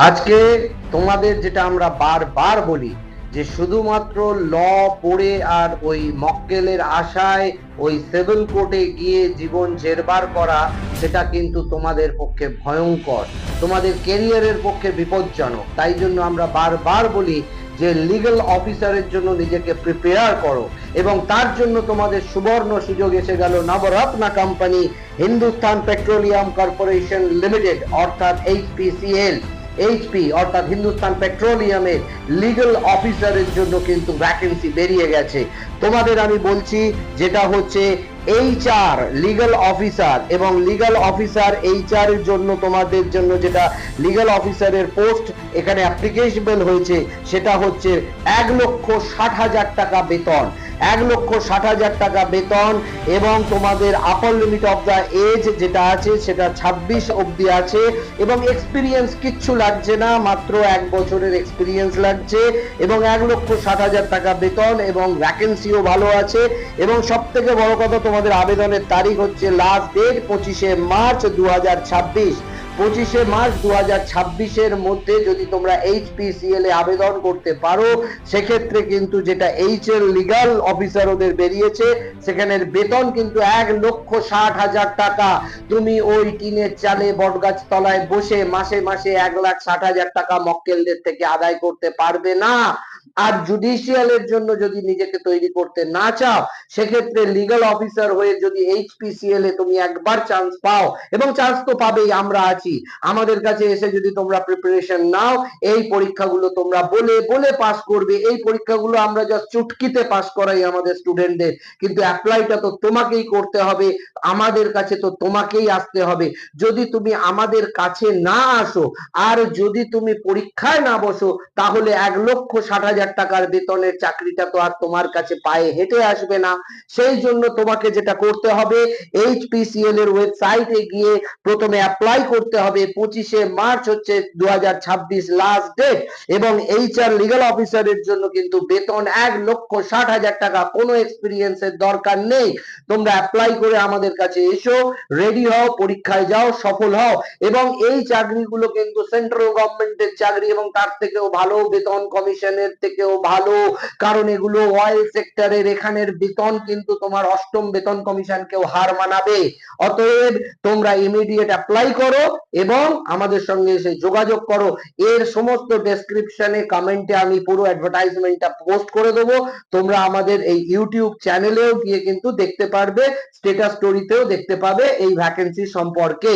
আজকে তোমাদের যেটা আমরা বারবার বলি যে শুধুমাত্র ল পড়ে আর ওই মক্কেলের আশায় ওই সিভিল কোর্টে গিয়ে জীবন জেরবার করা, সেটা কিন্তু তোমাদের পক্ষে ভয়ঙ্কর, তোমাদের ক্যারিয়ারের পক্ষে বিপজ্জনক। তাই জন্য আমরা বারবার বলি যে লিগ্যাল অফিসারের জন্য নিজেকে প্রিপেয়ার করো, এবং তার জন্য তোমাদের সুবর্ণ সুযোগ এসে গেল Navratna company Hindustan petroleum corporation limited অর্থাৎ এইচপিসিএল। এইচপি অর্থাৎ হিন্দুস্তান পেট্রোলিয়ামের লিগ্যাল অফিসারের জন্য কিন্তু ভ্যাকেন্সি বেরিয়ে গেছে। তোমাদের আমি বলছি যেটা হচ্ছে এইচআর লিগ্যাল অফিসার, এবং লিগ্যাল অফিসার এইচআর এর জন্য তোমাদের জন্য যেটা লিগ্যাল অফিসারের পোস্ট এখানে অ্যাপ্লিকেশন হয়েছে সেটা হচ্ছে 1,60,000 টাকা বেতন। 1,60,000 টাকা বেতন, এবং তোমাদের upper limit of the age যেটা আছে সেটা 26 অবধি আছে, এবং এক্সপিরিয়েন্স কিচ্ছু লাগছে না, মাত্র 1 বছরের এক্সপিরিয়েন্স লাগছে, এবং 1,60,000 টাকা বেতন, এবং ভ্যাকেন্সিও ভালো আছে। এবং সব থেকে বড় কথা, তোমাদের আবেদনের তারিখ হচ্ছে লাস্ট ডেট 25শে মার্চ 2026। 25শে মার্চ 2026-এর মধ্যে যদি তোমরা এইচপিসিএল এ আবেদন করতে পারো, সেক্ষেত্রে কিন্তু যেটা এইচ এর লিগ্যাল অফিসার ওদের বেরিয়েছে সেখানের বেতন কিন্তু 1,60,000 টাকা। তুমি ওই টিনের চালে বটগাছ তলায় বসে মাসে মাসে 1,60,000 টাকা মক্কেলদের থেকে আদায় করতে পারবে না। আর জুডিশিয়ালের জন্য যদি নিজেকে তৈরি করতে না চাও, সেক্ষেত্রে লিগ্যাল অফিসার হয়ে যদি এইচপিসিএল এ তুমি একবার চান্স পাও, এবং চান্স তো পাবেই, আমরা আছি, আমাদের কাছে এসে যদি তোমরা প্রিপারেশন নাও, এই পরীক্ষাগুলো তোমরা বলে বলে পাস করবে। এই পরীক্ষাগুলো আমরা জাস্ট চুটকিতে পাস করাই আমাদের স্টুডেন্টদের, কিন্তু অ্যাপ্লাইটা তো তোমাকেই করতে হবে, আমাদের কাছে তো তোমাকেই আসতে হবে। যদি তুমি আমাদের কাছে না আসো, আর যদি তুমি পরীক্ষায় না বসো, তাহলে 1,60,000 টাকার বেতনের চাকরিটা তো আর তোমার কাছে পায়ে হেঁটে আসবে না। সেই জন্য তোমাকে যেটা করতে হবে, এইচপিসিএল এর ওয়েবসাইটে গিয়ে প্রথমে অ্যাপ্লাই করতে হবে। 25শে মার্চ হচ্ছে 2026 লাস্ট ডেট, এবং এইচআর লিগ্যাল অফিসারের জন্য কিন্তু বেতন 1,60,000 টাকা, কোনো এক্সপিরিয়েন্সের দরকার নেই। তোমরা অ্যাপ্লাই করে আমাদের কাছে এসো, রেডি হও, পরীক্ষায় যাও, সফল হও। এবং এই চাকরিগুলো কিন্তু সেন্ট্রাল গভর্নমেন্টের চাকরি, এবং তার থেকেও ভালো বেতন, কমিশনের থেকেও ভালো, কারণ এগুলো অয়েল সেক্টরের। এখানের বেতন কিন্তু তোমার অষ্টম বেতন কমিশনকেও হার মানাবে। অতএব তোমরা ইমিডিয়েট অ্যাপ্লাই করো এবং আমাদের সঙ্গে এসে যোগাযোগ করো। এর সমস্ত ডেসক্রিপশনে কমেন্টে আমি পুরো অ্যাডভার্টাইজমেন্টটা পোস্ট করে দেবো। তোমরা আমাদের এই ইউটিউব চ্যানেলেও গিয়ে কিন্তু দেখতে পারবে, স্ট্যাটাস স্টোরিতেও দেখতে পাবে এই ভ্যাকেন্সি সম্পর্কে।